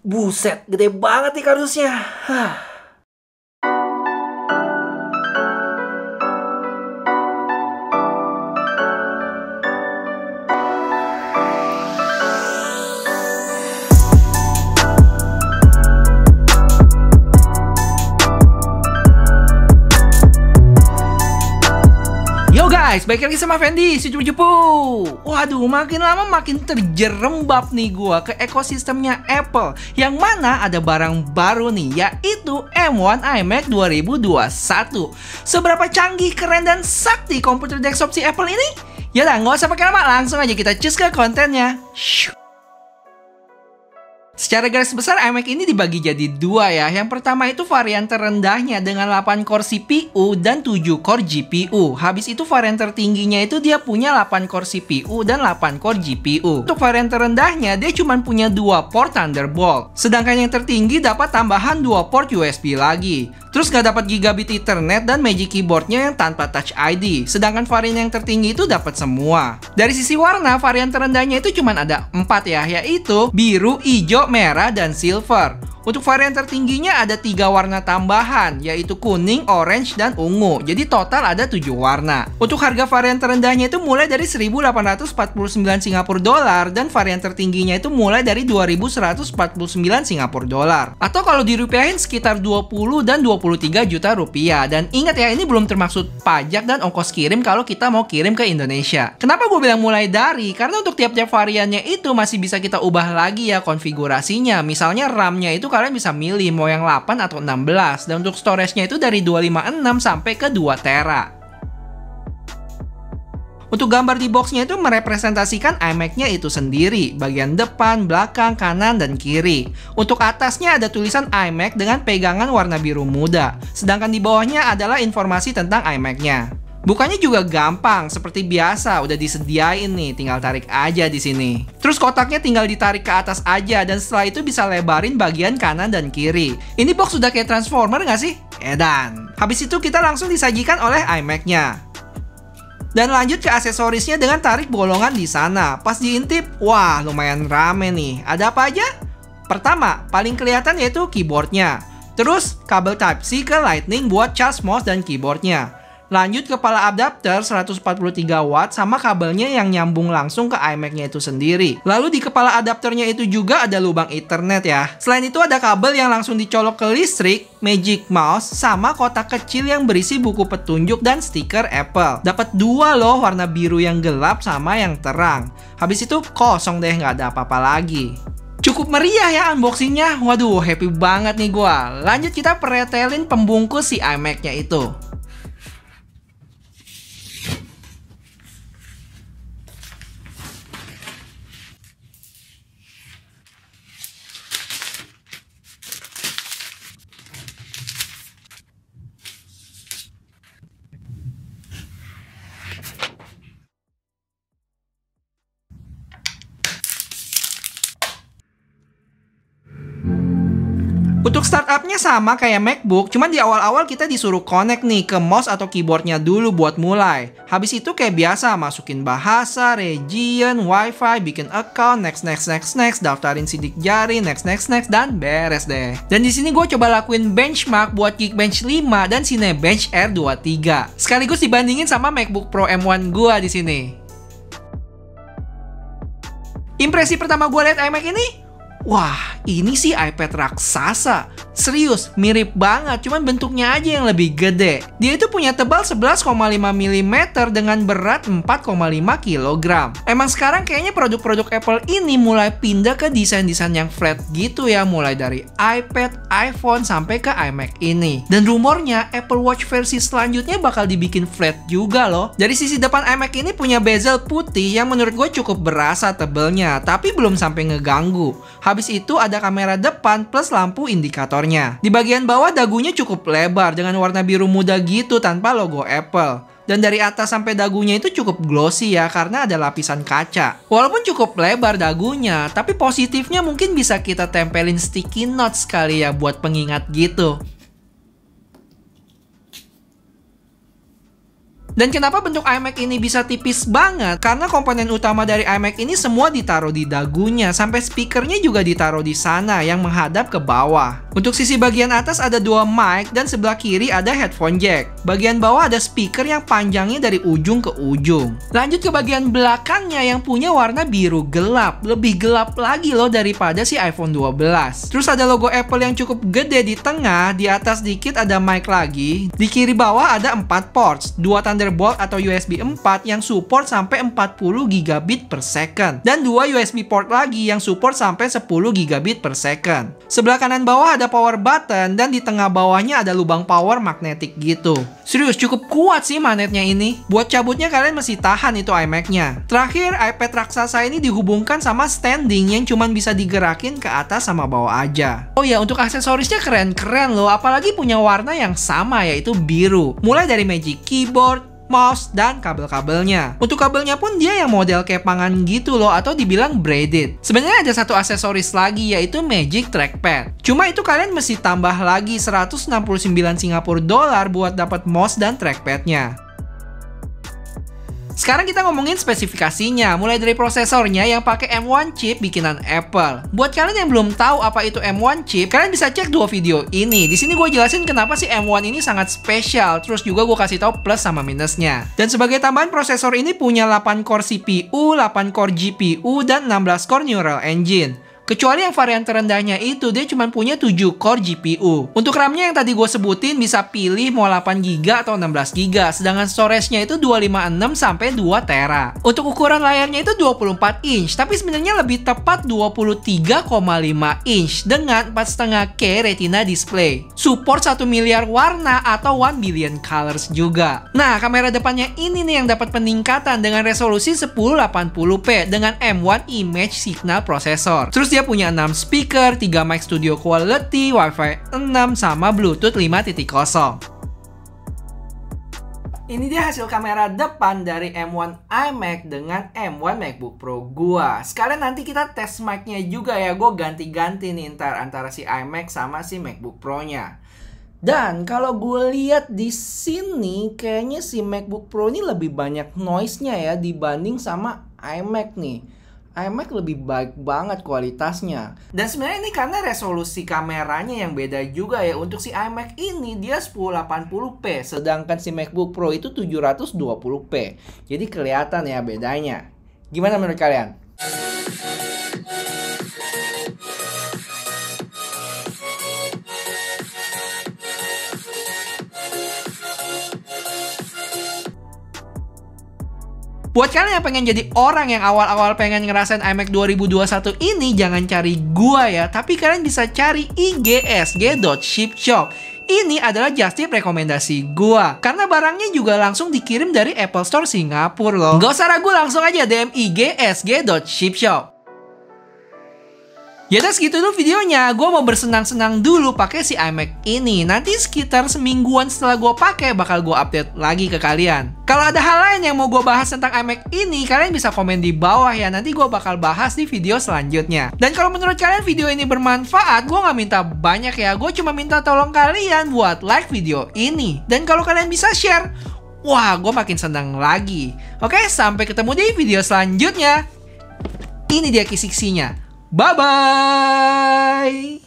Buset, gede banget nih kardusnya. Guys, balik lagi sama Fendi, si Cupu-Cupu. Waduh, makin lama makin terjerembab nih gua ke ekosistemnya Apple, yang mana ada barang baru nih, yaitu M1 iMac 2021. Seberapa canggih, keren, dan sakti komputer desktop si Apple ini? Yaudah, nggak usah pakai lama, langsung aja kita cus ke kontennya. Secara garis besar iMac ini dibagi jadi dua ya. Yang pertama itu varian terendahnya dengan 8 core CPU dan 7 core GPU. Habis itu varian tertingginya itu dia punya 8 core CPU dan 8 core GPU. Untuk varian terendahnya dia cuma punya 2 port Thunderbolt. Sedangkan yang tertinggi dapat tambahan 2 port USB lagi. Terus nggak dapat gigabit Ethernet dan Magic Keyboardnya yang tanpa Touch ID. Sedangkan varian yang tertinggi itu dapat semua. Dari sisi warna, varian terendahnya itu cuma ada 4 ya, yaitu biru, hijau, merah, dan silver. Untuk varian tertingginya ada 3 warna tambahan, yaitu kuning, orange, dan ungu. Jadi total ada 7 warna. Untuk harga varian terendahnya itu mulai dari 1.849 Singapura dolar dan varian tertingginya itu mulai dari 2.149 Singapura dolar. Atau kalau dirupiahin sekitar 20 dan 23 juta rupiah. Dan ingat ya, ini belum termaksud pajak dan ongkos kirim kalau kita mau kirim ke Indonesia. Kenapa gue bilang mulai dari? Karena untuk tiap-tiap variannya itu masih bisa kita ubah lagi ya konfigurasinya. Misalnya RAM-nya itu kalian bisa milih mau yang 8 atau 16. Dan untuk storage-nya itu dari 256 sampai ke 2 tera. Untuk gambar di box-nya itu merepresentasikan iMac-nya itu sendiri. Bagian depan, belakang, kanan, dan kiri. Untuk atasnya ada tulisan iMac dengan pegangan warna biru muda. Sedangkan di bawahnya adalah informasi tentang iMac-nya. Bukanya juga gampang, seperti biasa, udah disediain nih, tinggal tarik aja di sini. Terus kotaknya tinggal ditarik ke atas aja, dan setelah itu bisa lebarin bagian kanan dan kiri. Ini box sudah kayak Transformer nggak sih? Edan. Habis itu kita langsung disajikan oleh iMac-nya. Dan lanjut ke aksesorisnya dengan tarik bolongan di sana. Pas diintip, wah lumayan rame nih. Ada apa aja? Pertama, paling kelihatan yaitu keyboardnya. Terus, kabel Type-C ke Lightning buat charge mouse dan keyboardnya. Lanjut kepala adapter 143 watt sama kabelnya yang nyambung langsung ke iMac-nya itu sendiri. Lalu di kepala adapternya itu juga ada lubang Ethernet ya. Selain itu ada kabel yang langsung dicolok ke listrik, Magic Mouse, sama kotak kecil yang berisi buku petunjuk dan stiker Apple. Dapat 2 loh, warna biru yang gelap sama yang terang. Habis itu kosong deh, nggak ada apa-apa lagi. Cukup meriah ya unboxingnya. Waduh, happy banget nih gua. Lanjut kita pretelin pembungkus si iMac-nya itu. Untuk startupnya sama kayak MacBook, cuman di awal-awal kita disuruh connect nih ke mouse atau keyboardnya dulu buat mulai. Habis itu kayak biasa, masukin bahasa, region, wifi, bikin account, next, daftarin sidik jari, next, dan beres deh. Dan di sini gue coba lakuin benchmark buat Geekbench 5 dan Cinebench R23. Sekaligus dibandingin sama MacBook Pro M1 gue di sini. Impresi pertama gue lihat iMac ini, wah, ini sih iPad raksasa. Serius, mirip banget, cuman bentuknya aja yang lebih gede. Dia itu punya tebal 11,5 mm dengan berat 4,5 kg. Emang sekarang kayaknya produk-produk Apple ini mulai pindah ke desain-desain yang flat gitu ya, mulai dari iPad, iPhone, sampai ke iMac ini. Dan rumornya Apple Watch versi selanjutnya bakal dibikin flat juga loh. Dari sisi depan iMac ini punya bezel putih yang menurut gue cukup berasa tebelnya, tapi belum sampai ngeganggu. Habis itu ada kamera depan plus lampu indikatornya. Di bagian bawah dagunya cukup lebar dengan warna biru muda gitu tanpa logo Apple. Dan dari atas sampai dagunya itu cukup glossy ya karena ada lapisan kaca. Walaupun cukup lebar dagunya, tapi positifnya mungkin bisa kita tempelin sticky notes kali ya buat pengingat gitu. Dan kenapa bentuk iMac ini bisa tipis banget? Karena komponen utama dari iMac ini semua ditaruh di dagunya, sampai speakernya juga ditaruh di sana yang menghadap ke bawah. Untuk sisi bagian atas ada dua mic dan sebelah kiri ada headphone jack. Bagian bawah ada speaker yang panjangnya dari ujung ke ujung. Lanjut ke bagian belakangnya yang punya warna biru gelap. Lebih gelap lagi loh daripada si iPhone 12. Terus ada logo Apple yang cukup gede di tengah, di atas dikit ada mic lagi. Di kiri bawah ada 4 ports, 2 Thunderbolt atau USB 4 yang support sampai 40 gigabit per second. Dan 2 USB port lagi yang support sampai 10 gigabit per second. Sebelah kanan bawah ada power button dan di tengah bawahnya ada lubang power magnetik gitu. Serius cukup kuat sih magnetnya ini. Buat cabutnya kalian mesti tahan itu iMac-nya. Terakhir, iPad raksasa ini dihubungkan sama standing yang cuma bisa digerakin ke atas sama bawah aja. Oh ya, untuk aksesorisnya keren-keren loh, apalagi punya warna yang sama yaitu biru. Mulai dari Magic Keyboard, mouse, dan kabel-kabelnya. Untuk kabelnya pun dia yang model kepangan gitu loh, atau dibilang braided. Sebenarnya ada satu aksesoris lagi yaitu Magic Trackpad. Cuma itu kalian mesti tambah lagi 169 Singapura dolar buat dapat mouse dan trackpadnya. Sekarang kita ngomongin spesifikasinya, mulai dari prosesornya yang pakai M1 chip bikinan Apple. Buat kalian yang belum tahu apa itu M1 chip, kalian bisa cek 2 video ini. Di sini gue jelasin kenapa sih M1 ini sangat spesial, terus juga gue kasih tahu plus sama minusnya. Dan sebagai tambahan, prosesor ini punya 8 core CPU, 8 core GPU, dan 16 core Neural Engine. Kecuali yang varian terendahnya itu, dia cuma punya 7 core GPU. Untuk RAM-nya yang tadi gue sebutin, bisa pilih mau 8GB atau 16GB, sedangkan storage-nya itu 256 sampai 2 tera. Untuk ukuran layarnya itu 24 inch, tapi sebenarnya lebih tepat 23,5 inch dengan 4,5K Retina display. Support 1 miliar warna atau 1 billion colors juga. Nah, kamera depannya ini nih yang dapat peningkatan dengan resolusi 1080p dengan M1 Image Signal Processor. Terus dia punya 6 speaker, 3 mic studio quality, Wi-Fi 6, sama Bluetooth 5.0. Ini dia hasil kamera depan dari M1 iMac dengan M1 MacBook Pro gua. Sekalian nanti kita tes mic-nya juga ya, gue ganti-ganti nih ntar antara si iMac sama si MacBook Pro-nya. Dan kalau gue lihat di sini, kayaknya si MacBook Pro ini lebih banyak noise-nya ya dibanding sama iMac nih. iMac lebih baik banget kualitasnya. Dan sebenarnya ini karena resolusi kameranya yang beda juga ya. Untuk si iMac ini dia 1080p, sedangkan si MacBook Pro itu 720p. Jadi kelihatan ya bedanya. Gimana menurut kalian? Buat kalian yang pengen jadi orang yang awal-awal pengen ngerasain iMac 2021 ini, jangan cari gua ya, tapi kalian bisa cari igsg.shipshop. Ini adalah just tip rekomendasi gua, karena barangnya juga langsung dikirim dari Apple Store Singapura loh. Gak usah ragu, langsung aja DM igsg.shipshop. Ya udah segitu dulu videonya. Gue mau bersenang-senang dulu pakai si iMac ini. Nanti sekitar semingguan setelah gue pakai bakal gue update lagi ke kalian. Kalau ada hal lain yang mau gue bahas tentang iMac ini, kalian bisa komen di bawah ya. Nanti gue bakal bahas di video selanjutnya. Dan kalau menurut kalian video ini bermanfaat, gue nggak minta banyak ya. Gue cuma minta tolong kalian buat like video ini. Dan kalau kalian bisa share, wah gue makin senang lagi. Oke, sampai ketemu di video selanjutnya. Ini dia kisi-kisinya. Bye-bye!